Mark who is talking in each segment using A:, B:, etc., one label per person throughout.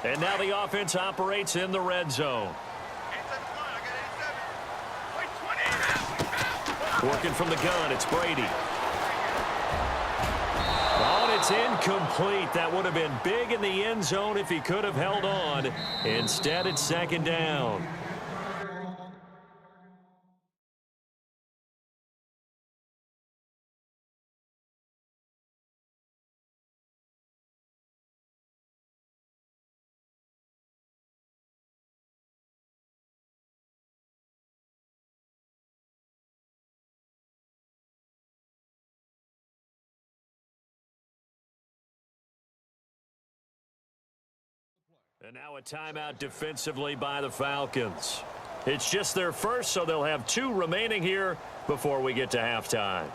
A: And now the offense operates in the red zone. Working from the gun, it's Brady. Oh, and it's incomplete. That would have been big in the end zone if he could have held on. Instead, it's second down. And now a timeout defensively by the Falcons. It's just their first, so they'll have 2 remaining here before we get to halftime.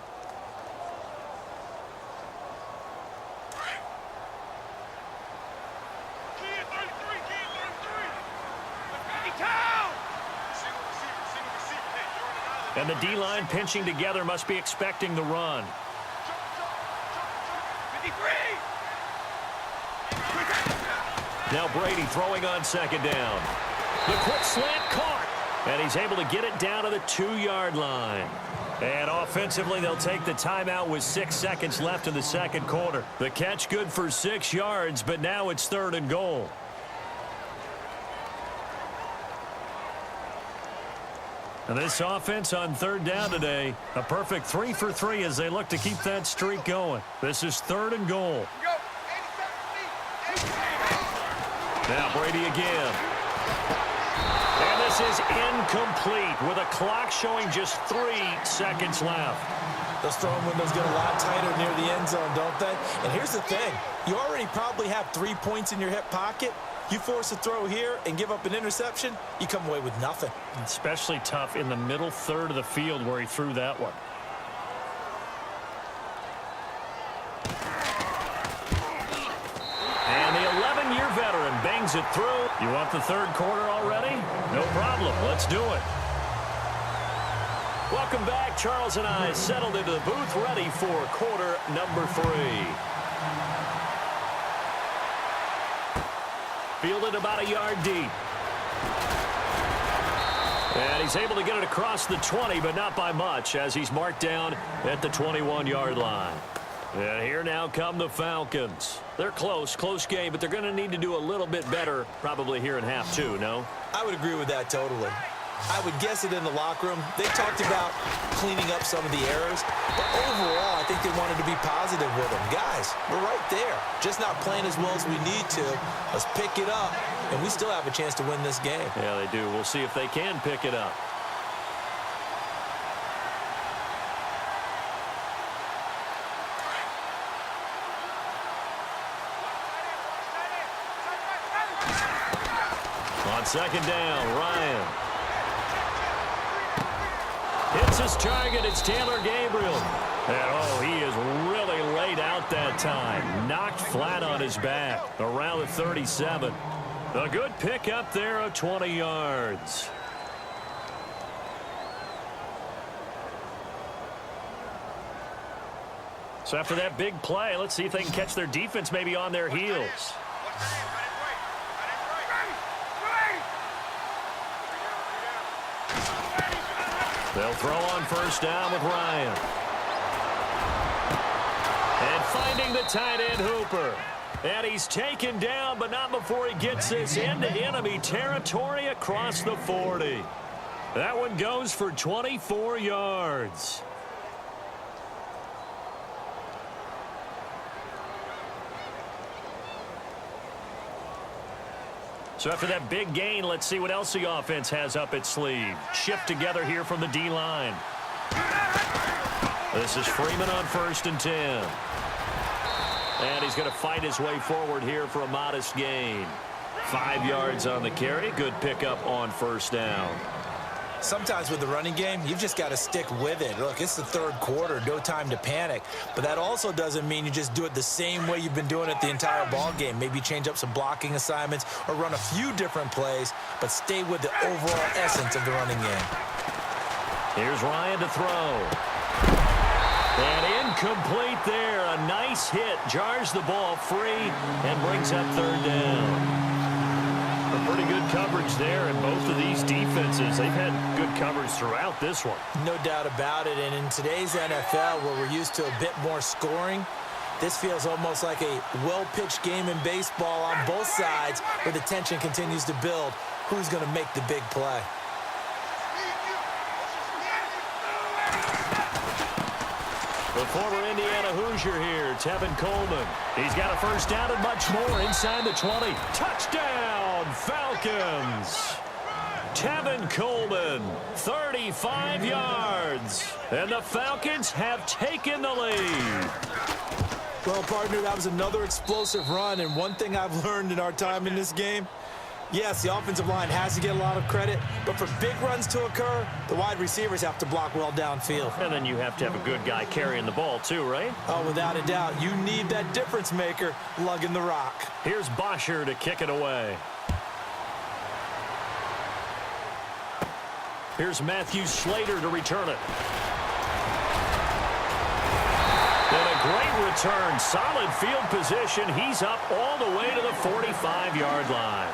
A: And the D-line pinching together must be expecting the run. Now Brady throwing on second down. The quick slant caught. And he's able to get it down to the 2-yard line. And offensively, they'll take the timeout with 6 seconds left in the second quarter. The catch good for 6 yards, but now it's 3rd and goal. And this offense on 3rd down today, a perfect 3 for 3 as they look to keep that streak going. This is 3rd and goal. Now Brady again. And this is incomplete with a clock showing just 3 seconds left.
B: Those throwing windows get a lot tighter near the end zone, don't they? And here's the thing. You already probably have 3 points in your hip pocket. You force a throw here and give up an interception, you come away with nothing.
A: Especially tough in the middle third of the field where he threw that one. And the 11-year veteran bangs it through. You want the 3rd quarter already? No problem. Let's do it. Welcome back. Charles and I settled into the booth ready for quarter number 3. Fielded about a yard deep. And he's able to get it across the 20, but not by much, as he's marked down at the 21-yard line. And here now come the Falcons. They're close game, but they're going to need to do a little bit better probably here in half 2, no?
B: I would agree with that totally. I would guess it in the locker room. They talked about cleaning up some of the errors, but overall, I think they wanted to be positive with them. Guys, we're right there. Just not playing as well as we need to. Let's pick it up, and we still have a chance to win this game.
A: Yeah, they do. We'll see if they can pick it up. On second down, Ryan. Hits his target. It's Taylor Gabriel. And, oh, he is really laid out that time. Knocked flat on his back around the 37. A good pick up there of 20 yards. So after that big play, let's see if they can catch their defense maybe on their heels. They'll throw on first down with Ryan. And finding the tight end Hooper. And he's taken down, but not before he gets this into enemy territory across the 40. That one goes for 24 yards. So after that big gain, let's see what else the offense has up its sleeve. Shift together here from the D-line. This is Freeman on 1st and 10. And he's going to fight his way forward here for a modest gain. 5 yards on the carry. Good pickup on first down.
B: Sometimes with the running game, you've just got to stick with it. Look, it's the 3rd quarter, no time to panic. But that also doesn't mean you just do it the same way you've been doing it the entire ball game. Maybe change up some blocking assignments or run a few different plays, but stay with the overall essence of the running game.
A: Here's Ryan to throw. And incomplete there. A nice hit. Jars the ball free and brings up 3rd down. A pretty good coverage there, and both of these defenses, they've had good coverage throughout this one.
B: No doubt about it, and in today's NFL, where we're used to a bit more scoring, this feels almost like a well-pitched game in baseball on both sides where the tension continues to build. Who's going to make the big play?
A: The former Indiana Hoosier here, Tevin Coleman. He's got a first down and much more inside the 20. Touchdown, Falcons! Tevin Coleman, 35 yards. And the Falcons have taken the lead.
B: Well, partner, that was another explosive run, and one thing I've learned in our time in this game, yes, the offensive line has to get a lot of credit, but for big runs to occur, the wide receivers have to block well downfield.
A: And then you have to have a good guy carrying the ball too, right?
B: Oh, without a doubt. You need that difference maker lugging the rock.
A: Here's Bosher to kick it away. Here's Matthew Slater to return it. And a great return. Solid field position. He's up all the way to the 45-yard line.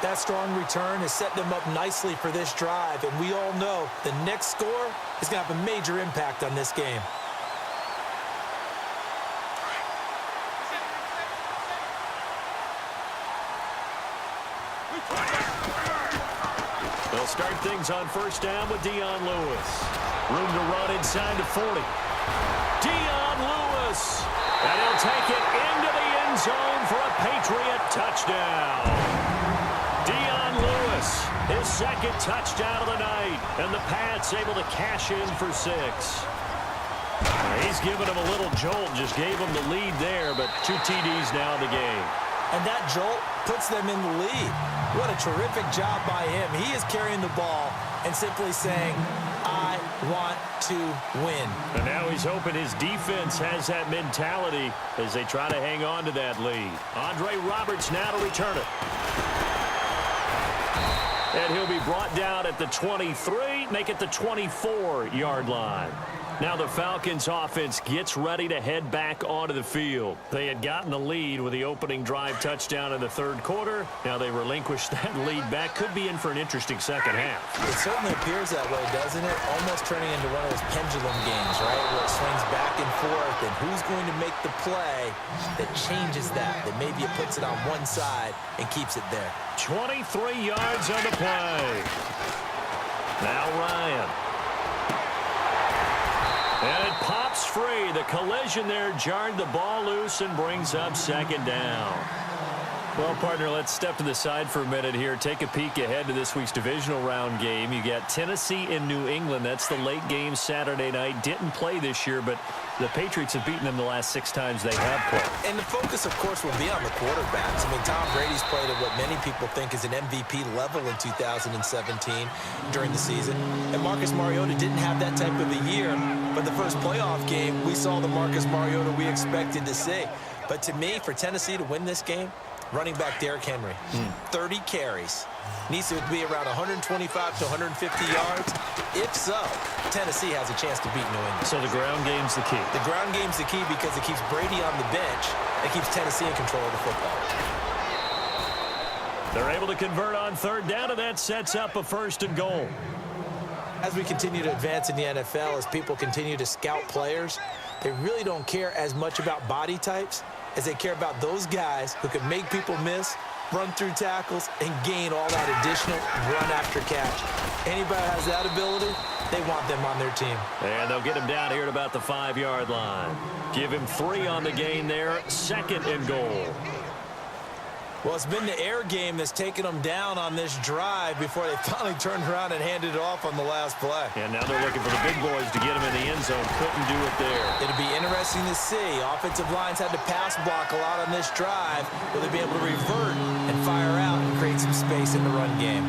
B: That strong return has set them up nicely for this drive, and we all know the next score is going to have a major impact on this game.
A: They'll start things on first down with Dion Lewis. Room to run inside the 40. Dion Lewis. And he'll take it into the end zone for a Patriot touchdown. Dion Lewis, his second touchdown of the night. And the Pats able to cash in for 6. He's giving him a little jolt. Just gave him the lead there, but 2 TDs now in the game.
B: And that jolt puts them in the lead. What a terrific job by him. He is carrying the ball and simply saying, I want to win.
A: And now he's hoping his defense has that mentality as they try to hang on to that lead. Andre Roberts now to return it. And he'll be brought down at the 23, make it the 24-yard line. Now the Falcons offense gets ready to head back onto the field. They had gotten the lead with the opening drive touchdown in the third quarter. Now they relinquished that lead back. Could be in for an interesting second half.
B: It certainly appears that way, doesn't it? Almost turning into one of those pendulum games, right? Where it swings back and forth, and who's going to make the play that changes that maybe it puts it on one side and keeps it there.
A: 23 yards on the play. Now Ryan. And it pops free. The collision there jarred the ball loose and brings up second down. Well, partner, let's step to the side for a minute here. Take a peek ahead to this week's divisional round game. You got Tennessee and New England. That's the late game Saturday night. Didn't play this year, but the Patriots have beaten them the last 6 times they have played.
B: And the focus, of course, will be on the quarterbacks. I mean, Tom Brady's played at what many people think is an MVP level in 2017 during the season. And Marcus Mariota didn't have that type of a year. But the first playoff game, we saw the Marcus Mariota we expected to see. But to me, for Tennessee to win this game, running back Derrick Henry, 30 carries. Needs to be around 125 to 150 yards. If so, Tennessee has a chance to beat New England.
A: So the ground game's the key.
B: The ground game's the key because it keeps Brady on the bench. It keeps Tennessee in control of the football.
A: They're able to convert on third down, and that sets up a 1st and goal.
B: As we continue to advance in the NFL, as people continue to scout players, they really don't care as much about body types as they care about those guys who can make people miss, run through tackles, and gain all that additional run after catch. Anybody has that ability, they want them on their team.
A: And they'll get him down here at about the 5-yard line. Give him 3 on the gain there, 2nd and goal.
B: Well, it's been the air game that's taken them down on this drive before they finally turned around and handed it off on the last play.
A: And now they're looking for the big boys to get him in the end zone. Couldn't do it there.
B: It'll be interesting to see. Offensive lines had to pass block a lot on this drive. Will they be able to revert and fire out and create some space in the run game?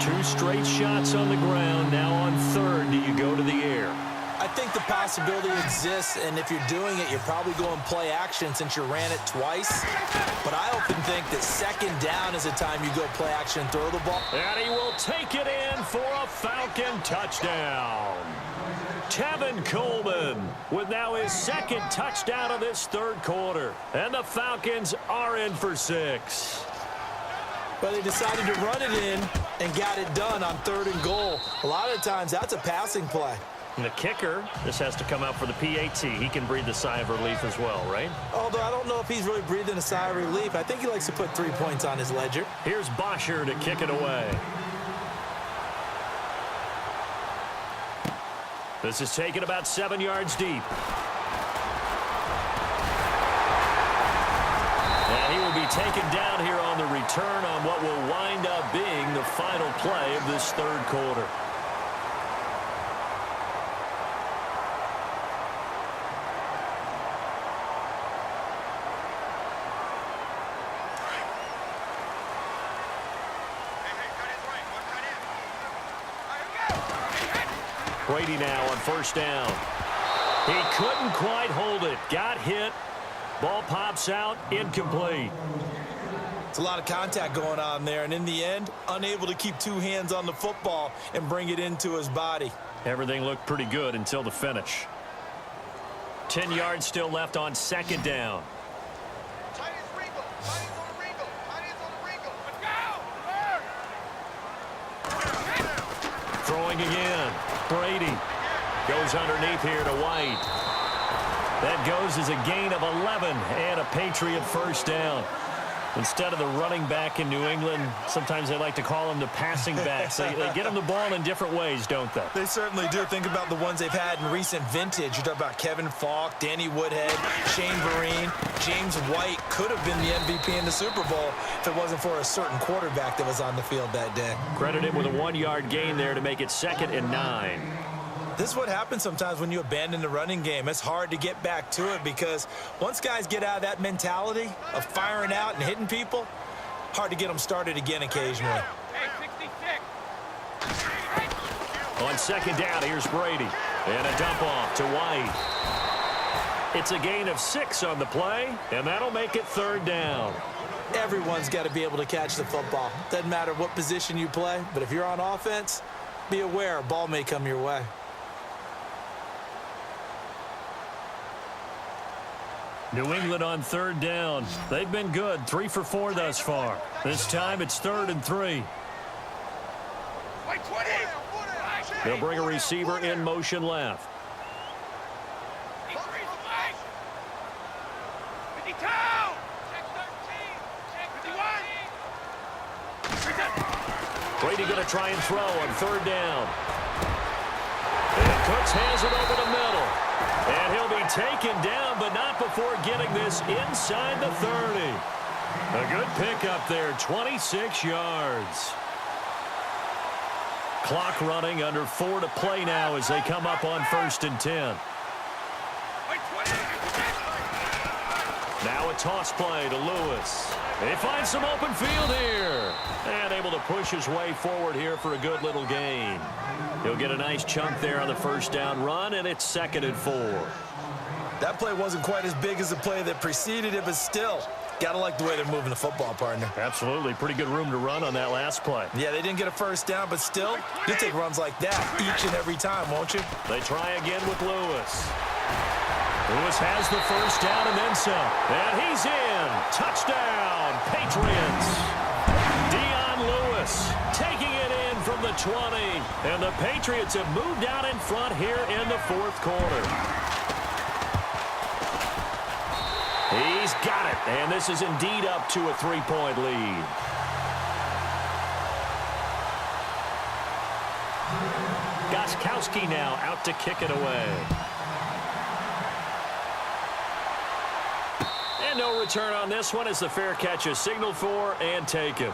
A: 2 straight shots on the ground. Now on third, do you go to the air?
B: I think the possibility exists, and if you're doing it, you're probably going play action since you ran it twice. But I often think that 2nd down is the time you go play action and throw the ball.
A: And he will take it in for a Falcon touchdown. Tevin Coleman with now his 2nd touchdown of this third quarter. And the Falcons are in for 6.
B: But they decided to run it in and got it done on 3rd and goal. A lot of times, that's a passing play.
A: And the kicker, this has to come out for the PAT. He can breathe a sigh of relief as well, right?
B: Although I don't know if he's really breathing a sigh of relief. I think he likes to put 3 points on his ledger.
A: Here's Bosher to kick it away. This is taken about 7 yards deep. And he will be taken down here on the return on what will wind up being the final play of this 3rd quarter. Brady now on 1st down. He couldn't quite hold it. Got hit. Ball pops out. Incomplete.
B: It's a lot of contact going on there, and in the end, unable to keep 2 hands on the football and bring it into his body.
A: Everything looked pretty good until the finish. 10 yards still left on 2nd down. Throwing again. Brady goes underneath here to White. That goes as a gain of 11 and a Patriot 1st down. Instead of the running back in New England, sometimes they like to call them the passing backs. They get them the ball in different ways, don't they?
B: They certainly do. Think about the ones they've had in recent vintage. You talk about Kevin Falk, Danny Woodhead, Shane Vereen, James White could have been the MVP in the Super Bowl if it wasn't for a certain quarterback that was on the field that day.
A: Credit him with a 1-yard gain there to make it 2nd and 9.
B: This is what happens sometimes when you abandon the running game. It's hard to get back to it because once guys get out of that mentality of firing out and hitting people, hard to get them started again occasionally.
A: On 2nd down, here's Brady. And a dump off to White. It's a gain of 6 on the play, and that'll make it 3rd down.
B: Everyone's got to be able to catch the football. Doesn't matter what position you play, but if you're on offense, be aware a ball may come your way.
A: New England on 3rd down. They've been good, 3 for 4 thus far. This time it's 3rd and 3. They'll bring a receiver in motion left. Brady going to try and throw on 3rd down. And Cooks has it over the middle. And he'll be taken down, but not before getting this inside the 30. A good pickup there, 26 yards. Clock running, under 4 to play now as they come up on 1st and 10. Now a toss play to Lewis. They find some open field here. And able to push his way forward here for a good little gain. He'll get a nice chunk there on the 1st down run, and it's 2nd and 4.
B: That play wasn't quite as big as the play that preceded it, but still, got to like the way they're moving the football, partner.
A: Absolutely. Pretty good room to run on that last play.
B: Yeah, they didn't get a 1st down, but still, you take runs like that each and every time, won't you?
A: They try again with Lewis. Lewis has the 1st down and then some. And he's in. Touchdown, Patriots. Dion Lewis taking it in from the 20. And the Patriots have moved out in front here in the 4th quarter. He's got it. And this is indeed up to a 3-point lead. Gostkowski now out to kick it away. And no return on this one as the fair catch is signaled for and taken.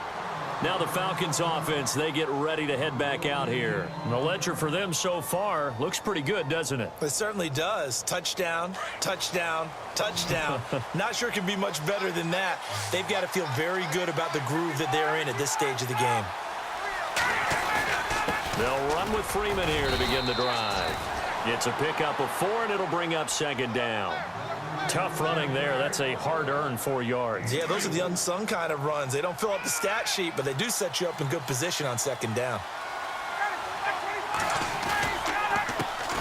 A: Now the Falcons offense, they get ready to head back out here. And the ledger for them so far looks pretty good, doesn't it?
B: It certainly does. Touchdown, touchdown, touchdown. Not sure it can be much better than that. They've got to feel very good about the groove that they're in at this stage of the game.
A: They'll run with Freeman here to begin the drive. It's a pickup of 4, and it'll bring up 2nd down. Tough running there. That's a hard-earned 4 yards.
B: Yeah, those are the unsung kind of runs. They don't fill up the stat sheet, but they do set you up in good position on 2nd down.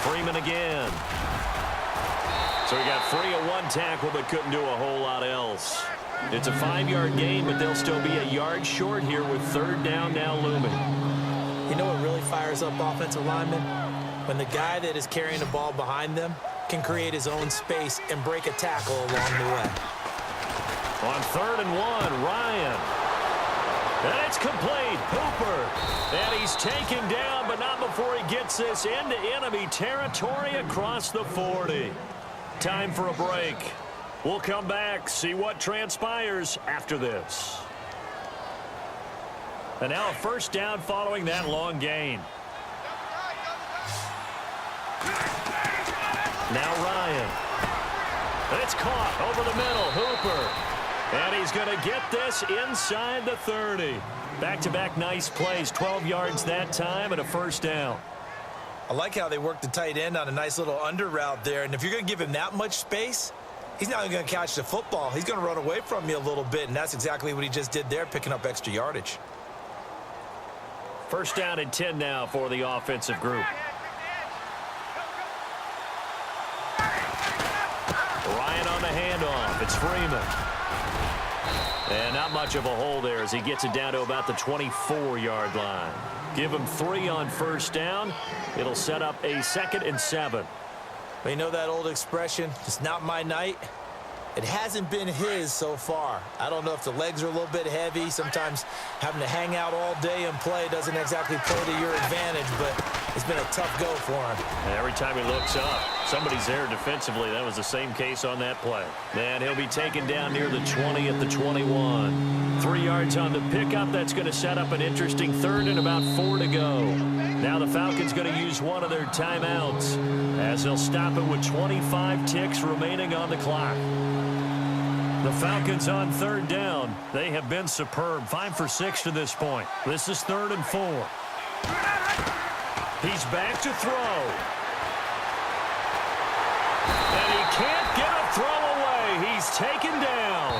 A: Freeman again. So he got free of 1 tackle, but couldn't do a whole lot else. It's a 5-yard gain, but they'll still be a yard short here with third down now looming.
B: You know what really fires up offensive linemen? When the guy that is carrying the ball behind them can create his own space and break a tackle along the way.
A: On 3rd and 1, Ryan. And it's complete. Hooper. And he's taken down, but not before he gets this into enemy territory across the 40. Time for a break. We'll come back, see what transpires after this. And now a first down following that long gain. Now Ryan. It's caught over the middle. Hooper. And he's going to get this inside the 30. Back-to-back nice plays. 12 yards that time and a first down.
B: I like how they worked the tight end on a nice little under route there. And if you're going to give him that much space, he's not even going to catch the football. He's going to run away from you a little bit, and that's exactly what he just did there, picking up extra yardage.
A: First down and 10 now for the offensive group. Ryan on the handoff. It's Freeman. And not much of a hole there as he gets it down to about the 24-yard line. Give him 3 on first down. It'll set up a 2nd and 7.
B: Well, you know that old expression, it's not my night? It hasn't been his so far. I don't know if the legs are a little bit heavy. Sometimes having to hang out all day and play doesn't exactly play to your advantage, but it's been a tough go for him.
A: And every time he looks up, somebody's there defensively. That was the same case on that play. And he'll be taken down near the 20 at the 21. 3 yards on the pickup. That's going to set up an interesting 3rd and about 4 to go. Now the Falcons going to use one of their timeouts as they'll stop it with 25 ticks remaining on the clock. The Falcons on 3rd down. They have been superb. 5 for 6 to this point. This is 3rd and 4. He's back to throw. And he can't get a throw away. He's taken down.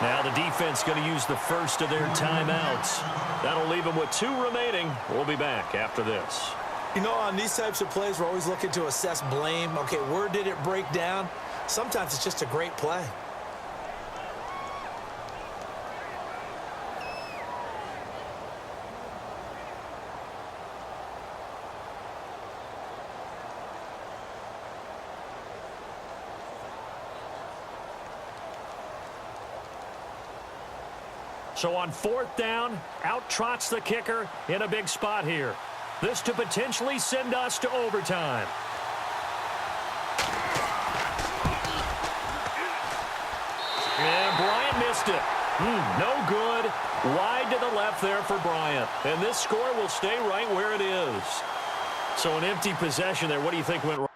A: Now the defense going to use the first of their timeouts. That'll leave them with 2 remaining. We'll be back after this.
B: You know, on these types of plays, we're always looking to assess blame. Okay, where did it break down? Sometimes it's just a great play.
A: So on 4th down, out trots the kicker in a big spot here. This to potentially send us to overtime. And Bryant missed it. No good. Wide to the left there for Bryant. And this score will stay right where it is. So an empty possession there. What do you think went wrong?